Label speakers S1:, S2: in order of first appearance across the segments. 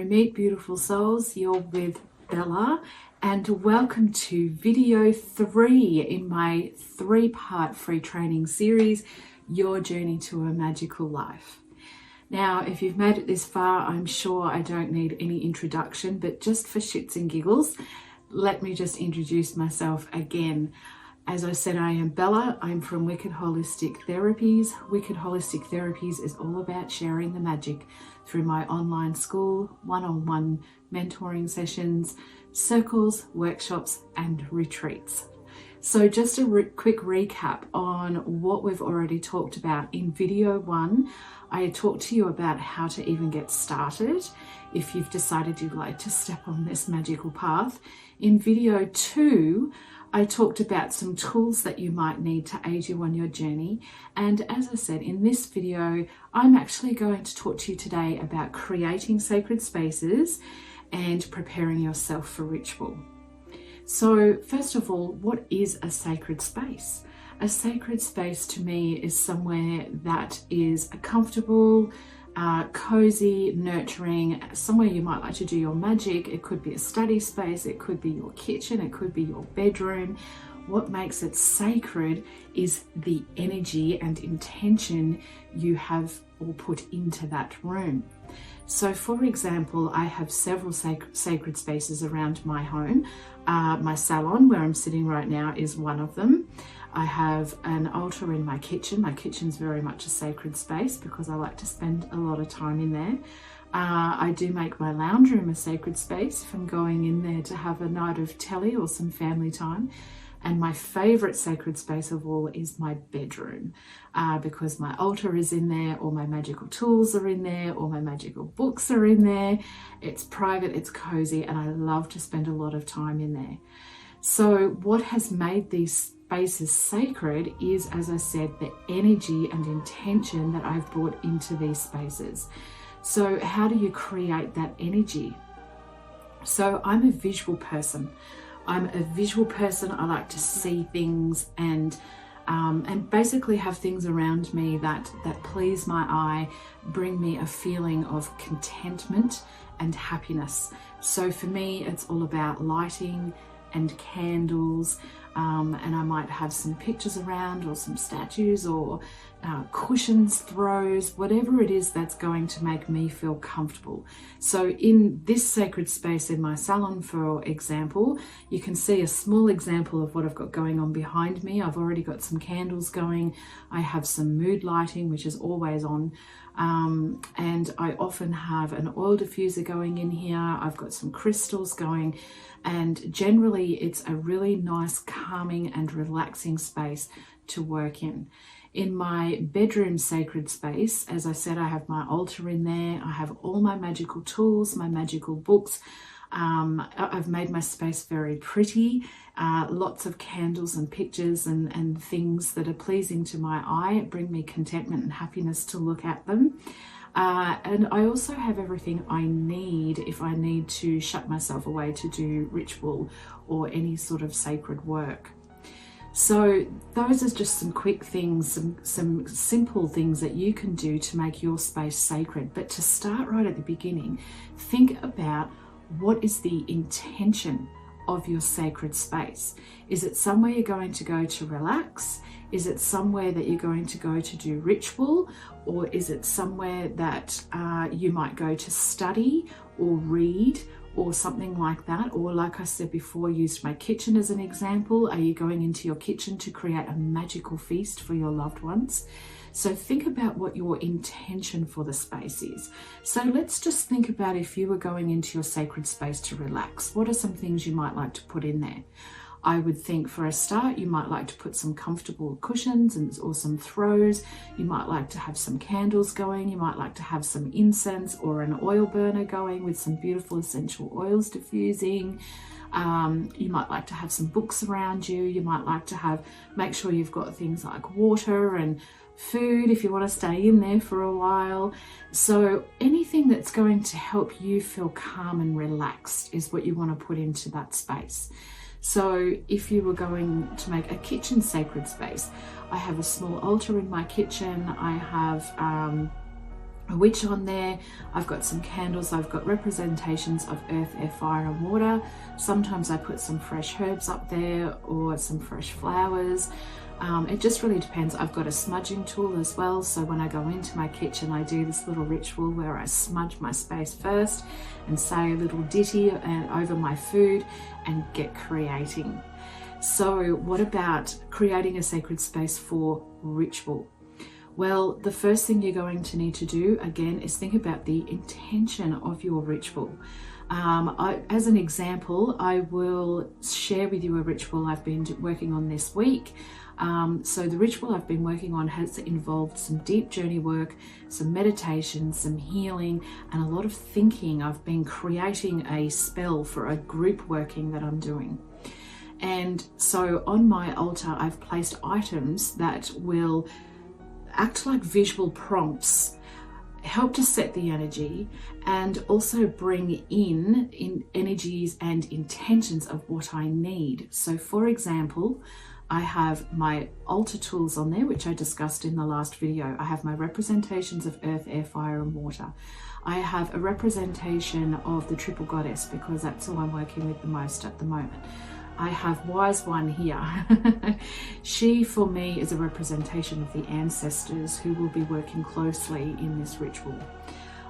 S1: meet beautiful souls, you're with Bella, and welcome to video 3 in my 3-part free training series, Your Journey to a Magical Life. Now, if you've made it this far, I'm sure I don't need any introduction, but just for shits and giggles, let me just introduce myself again. As I said, I am Bella. I'm from Wiccid Holistic Therapies. Wiccid Holistic Therapies is all about sharing the magic through my online school, one-on-one mentoring sessions, circles, workshops, and retreats. So just a quick recap on what we've already talked about. In video 1, I talked to you about how to even get started if you've decided you'd like to step on this magical path. In video 2, I talked about some tools that you might need to aid you on your journey. And as I said, in this video, I'm actually going to talk to you today about creating sacred spaces and preparing yourself for ritual. So first of all, what is a sacred space? A sacred space to me is somewhere that is comfortable, cozy, nurturing, somewhere you might like to do your magic. It could be a study space, it could be your kitchen, it could be your bedroom. What makes it sacred is the energy and intention you have or put into that room. So for example, I have several sacred spaces around my home. My salon, where I'm sitting right now, is one of them. I have an altar in my kitchen. My kitchen's very much a sacred space because I like to spend a lot of time in there. I do make my lounge room a sacred space if I'm going in there to have a night of telly or some family time. And my favorite sacred space of all is my bedroom, because my altar is in there, all my magical tools are in there, all my magical books are in there. It's private, it's cozy, and I love to spend a lot of time in there. So what has made these spaces sacred is, as I said, the energy and intention that I've brought into these spaces. So how do you create that energy? So I'm a visual person. I like to see things and basically have things around me that please my eye, bring me a feeling of contentment and happiness. So for me, it's all about lighting and candles, and I might have some pictures around or some statues or cushions, throws, whatever it is that's going to make me feel comfortable. So in this sacred space in my salon, for example, you can see a small example of what I've got going on behind me. I've already got some candles going. I have some mood lighting, which is always on. And I often have an oil diffuser going in here. I've got some crystals going, and generally it's a really nice, calming and relaxing space to work in. In my bedroom sacred space, as I said, I have my altar in there. I have all my magical tools, my magical books. I've made my space very pretty, lots of candles and pictures and things that are pleasing to my eye, bring me contentment and happiness to look at them. And I also have everything I need if I need to shut myself away to do ritual or any sort of sacred work. So those are just some quick things, some simple things that you can do to make your space sacred. But to start right at the beginning, think about what is the intention of your sacred space. Is it somewhere you're going to go to relax? Is it somewhere that you're going to go to do ritual? Or is it somewhere that you might go to study or read or something like that? Or like I said before, used my kitchen as an example. Are you going into your kitchen to create a magical feast for your loved ones? So think about what your intention for the space is. So let's just think about if you were going into your sacred space to relax. What are some things you might like to put in there? I would think for a start, you might like to put some comfortable cushions or some throws. You might like to have some candles going. You might like to have some incense or an oil burner going with some beautiful essential oils diffusing. You might like to have some books around you. You might like to make sure you've got things like water and food if you want to stay in there for a while. So anything that's going to help you feel calm and relaxed is what you want to put into that space. So if you were going to make a kitchen sacred space, I have a small altar in my kitchen. I have a witch on there. I've got some candles, I've got representations of earth, air, fire and water. Sometimes I put some fresh herbs up there or some fresh flowers. It just really depends. I've got a smudging tool as well, so when I go into my kitchen I do this little ritual where I smudge my space first and say a little ditty over my food and get creating. So what about creating a sacred space for ritual? Well, the first thing you're going to need to do, again, is think about the intention of your ritual. As an example, I will share with you a ritual I've been working on this week. So the ritual I've been working on has involved some deep journey work, some meditation, some healing, and a lot of thinking. I've been creating a spell for a group working that I'm doing. And so on my altar, I've placed items that will act like visual prompts, help to set the energy, and also bring in energies and intentions of what I need. So for example, I have my altar tools on there, which I discussed in the last video. I have my representations of earth, air, fire and water. I have a representation of the triple goddess because that's who I'm working with the most at the moment. I have Wise One here. She, for me, is a representation of the ancestors who will be working closely in this ritual.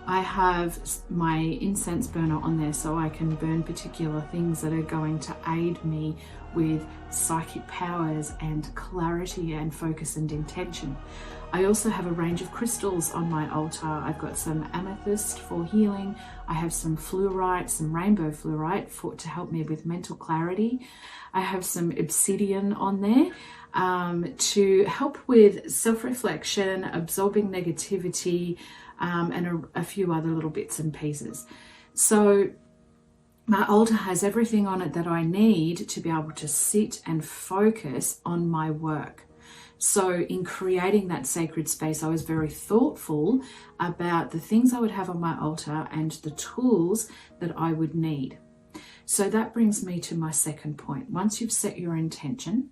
S1: I have my incense burner on there so I can burn particular things that are going to aid me with psychic powers and clarity and focus and intention. I also have a range of crystals on my altar. I've got some amethyst for healing. I have some fluorite, some rainbow fluorite to help me with mental clarity. I have some obsidian on there to help with self-reflection, absorbing negativity, and a few other little bits and pieces. So my altar has everything on it that I need to be able to sit and focus on my work. So in creating that sacred space, I was very thoughtful about the things I would have on my altar and the tools that I would need. So that brings me to my second point. Once you've set your intention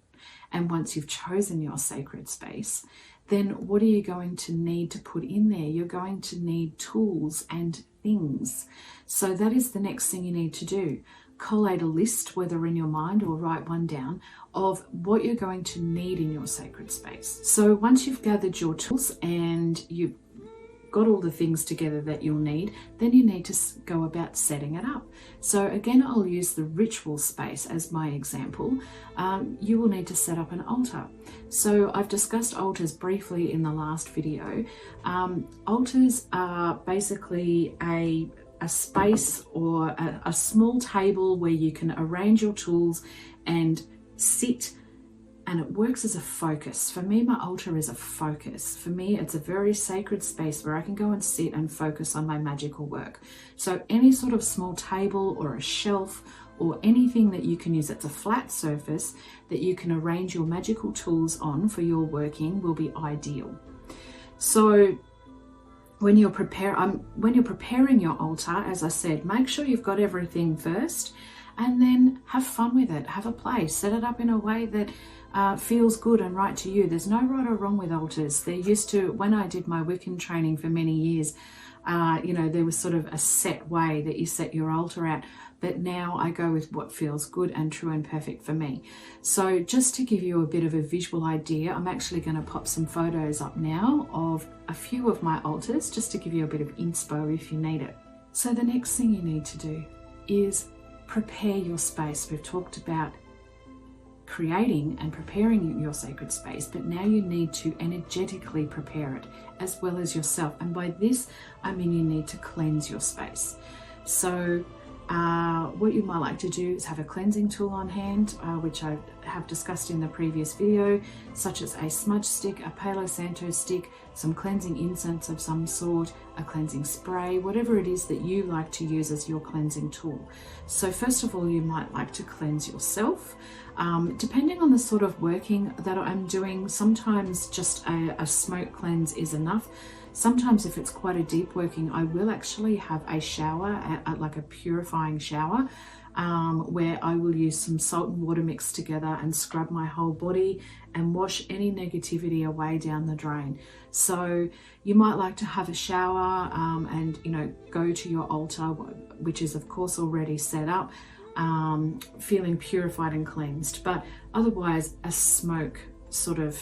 S1: and once you've chosen your sacred space, then what are you going to need to put in there? You're going to need tools and things. So that is the next thing you need to do. Collate a list, whether in your mind or write one down, of what you're going to need in your sacred space. So once you've gathered your tools and you've got all the things together that you'll need, then you need to go about setting it up. So again, I'll use the ritual space as my example. You will need to set up an altar. So I've discussed altars briefly in the last video. Altars are basically a space or a small table where you can arrange your tools and sit, and it works as a focus. For me, my altar is a focus. For me, it's a very sacred space where I can go and sit and focus on my magical work. So any sort of small table or a shelf or anything that you can use that's a flat surface that you can arrange your magical tools on for your working will be ideal. So when you're preparing your altar, as I said, make sure you've got everything first and then have fun with it. Have a play. Set it up in a way that feels good and right to you. There's no right or wrong with altars. There used to, when I did my Wiccan training for many years, there was sort of a set way that you set your altar at. But now I go with what feels good and true and perfect for me. So just to give you a bit of a visual idea, I'm actually going to pop some photos up now of a few of my altars, just to give you a bit of inspo if you need it. So the next thing you need to do is prepare your space. We've talked about creating and preparing your sacred space, but now you need to energetically prepare it as well as yourself. And by this, I mean you need to cleanse your space. So what you might like to do is have a cleansing tool on hand, which I have discussed in the previous video, such as a smudge stick, a Palo Santo stick, some cleansing incense of some sort, a cleansing spray, whatever it is that you like to use as your cleansing tool. So first of all, you might like to cleanse yourself. Depending on the sort of working that I'm doing, sometimes just a smoke cleanse is enough. Sometimes if it's quite a deep working, I will actually have a shower, like a purifying shower, where I will use some salt and water mixed together and scrub my whole body and wash any negativity away down the drain. So you might like to have a shower and, you know, go to your altar, which is of course already set up, feeling purified and cleansed. But otherwise, a smoke sort of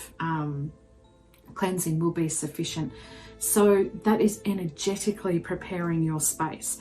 S1: cleansing will be sufficient. So that is energetically preparing your space.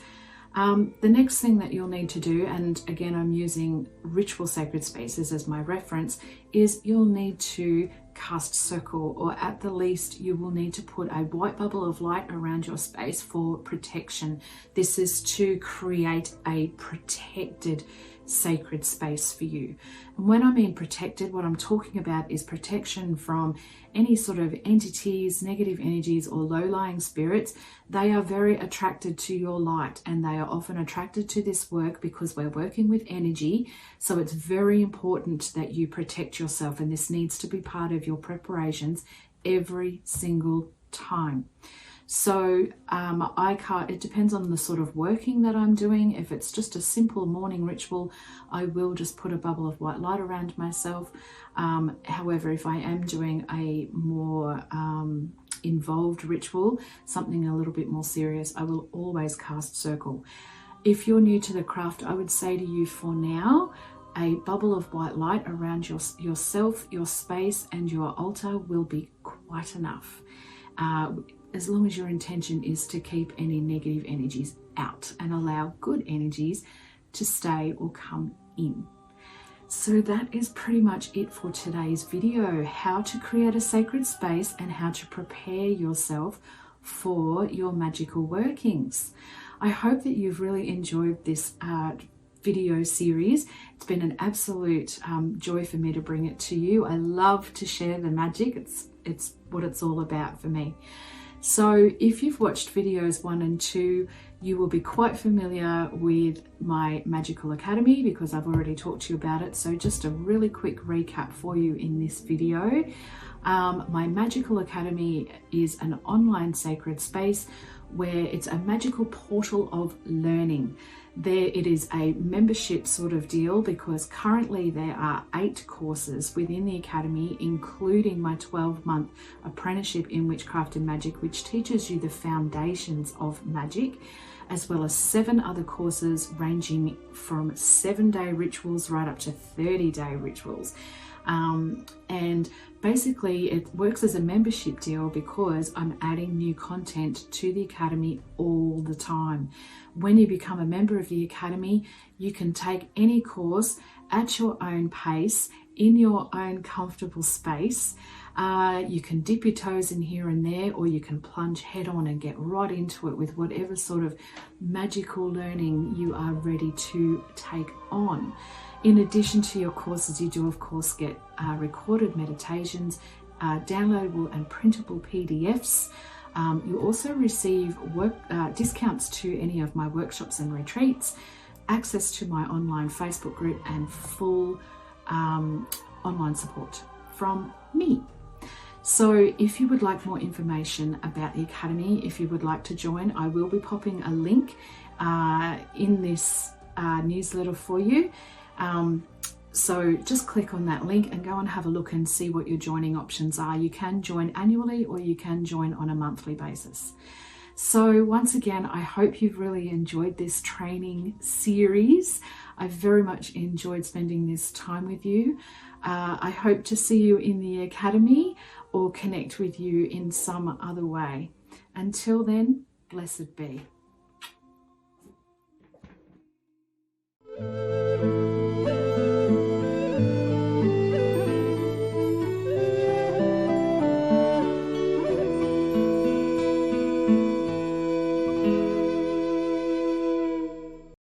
S1: The next thing that you'll need to do, and again I'm using ritual sacred spaces as my reference, is you'll need to cast circle, or at the least you will need to put a white bubble of light around your space for protection. This is to create a protected sacred space for you. And when I mean protected, what I'm talking about is protection from any sort of entities, negative energies, or low-lying spirits. They are very attracted to your light, and they are often attracted to this work because we're working with energy. So it's very important that you protect yourself, and this needs to be part of your preparations every single time. So it depends on the sort of working that I'm doing. If it's just a simple morning ritual, I will just put a bubble of white light around myself. However, if I am doing a more involved ritual, something a little bit more serious, I will always cast circle. If you're new to the craft, I would say to you, for now, a bubble of white light around yourself, your space, and your altar will be quite enough. As long as your intention is to keep any negative energies out and allow good energies to stay or come in. So that is pretty much it for today's video: how to create a sacred space and how to prepare yourself for your magical workings. I hope that you've really enjoyed this video series. It's been an absolute joy for me to bring it to you. I love to share the magic. It's what it's all about for me. So if you've watched videos 1 and 2, you will be quite familiar with my Magickal Academy because I've already talked to you about it. So just a really quick recap for you in this video. My Magickal Academy is an online sacred space where it's a magical portal of learning. It is a membership sort of deal because currently there are 8 courses within the Academy, including my 12-month apprenticeship in Witchcraft and Magic, which teaches you the foundations of magic, as well as 7 other courses ranging from 7-day rituals right up to 30-day rituals. And basically it works as a membership deal because I'm adding new content to the Academy all the time. When you become a member of the Academy, you can take any course at your own pace, in your own comfortable space. You can dip your toes in here and there, or you can plunge head on and get right into it with whatever sort of magical learning you are ready to take on. In addition to your courses, you do of course get recorded meditations, downloadable and printable PDFs. You also receive discounts to any of my workshops and retreats, access to my online Facebook group, and full online support from me. So if you would like more information about the Academy, if you would like to join, I will be popping a link in this newsletter for you. So just click on that link and go and have a look and see what your joining options are. You can join annually or you can join on a monthly basis. So once again, I hope you've really enjoyed this training series. I very much enjoyed spending this time with you. I hope to see you in the Academy or connect with you in some other way. Until then, blessed be.